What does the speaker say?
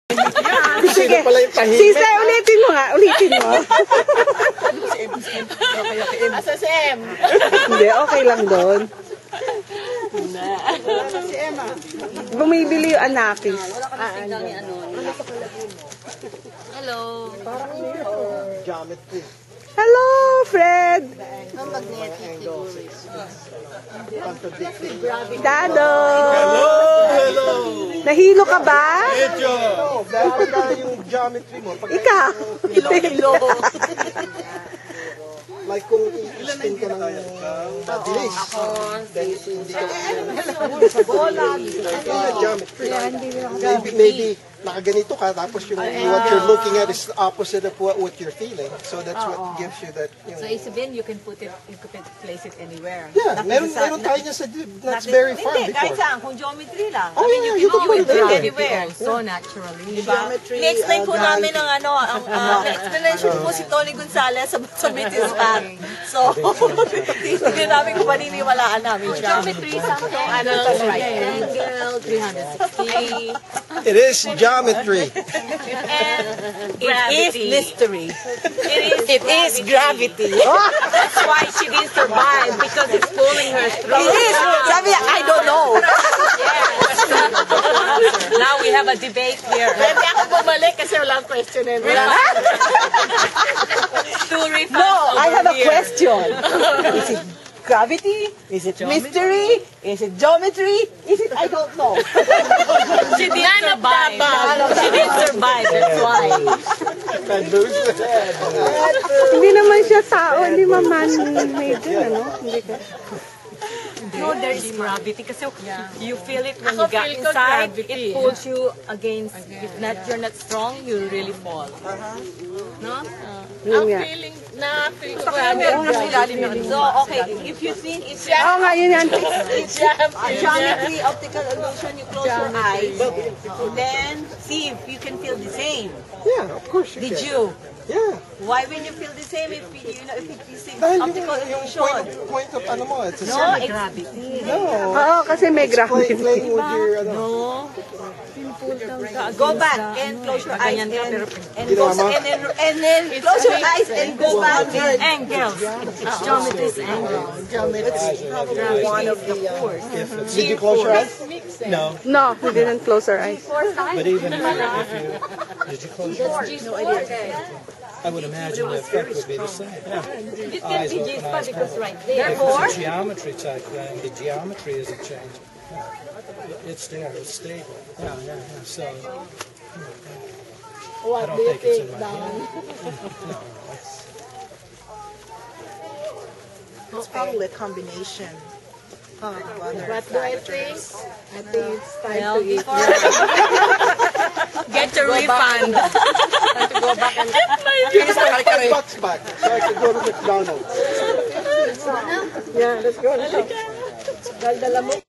Sige. Sisay, ulitin mo nga. Ulitin mo. Asa si M? Hindi, okay lang doon. Si Emma. Bumibili yung anakis. Hello. Geometry. Hello, Fred. Ang magnetic siguro. Dado. Hello! Nahilo ka ba? Medyo! Dahil na yung geometry mo. Ikaw. Hilo. Like kung i-spin ka ng mabilis. Then hindi ka geometry. Maybe nakaganito ka tapos yung what you're looking at is the opposite of what you're feeling. So that's what gives you that. So Isabel, you can put it, you can place it anywhere. Yeah, meron tayo niya sa that's very far Hindi, kahit before. saan, kung geometry lang. Oh yeah, you can put it Put it there. anywhere. So naturally. Ni-explain po namin ng na-explanation po si Tony Gonzalez sa British Bank. So, hindi namin kung paniniwalaan namin siya. Geometry, something, right angle, 360. It is geometry. It is mystery. It is gravity. That's why she didn't survive, because it's pulling her through. It is. Sabi niya, I don't know. Now we have a debate here. Pwede ako bumalik kasi walang question and No, I have a question. Is it gravity? Is it mystery? Is it geometry? Is it I don't know? She didn't survive. She didn't survive. That's why. Hindi naman siya tao, hindi man-made yun, ano? Hindi ka. No, there is gravity kasi you feel it when you get inside. It pulls you against. If not, you're not strong, you really fall. No? Yun nga. So, okay, if you think it's Oo nga, yun yan. geometry, optical illusion, you close your eyes, then see if you can feel the same. Yeah, of course you Did can. you? Yeah. Why when you feel the same if you see Dahil optical yung illusion? point of ano mo, it's a No, circle. it's gravity. No. Oo, kasi may gravity. Playing with your ano. Go back and close your eyes and Ginawa mo? then close your eyes and go back and Angles. It's geometry's angle. one of the fours. Did you close your eyes? No, No, we didn't close our eyes. but even if you did you close your eyes? I would imagine the effect would be the same. It can Eyes be open, G-spot eyes because closed. right there. If it's a geometry type thing, the geometry isn't changing. It's there, it's stable. Yeah. So I don't think it's in my head. No, It's probably a combination of other What do I think? I think it's time Well, to eat. before get your refund. Give us my bucks back so I can go to McDonald's. Yeah, let's go. Daldala mo.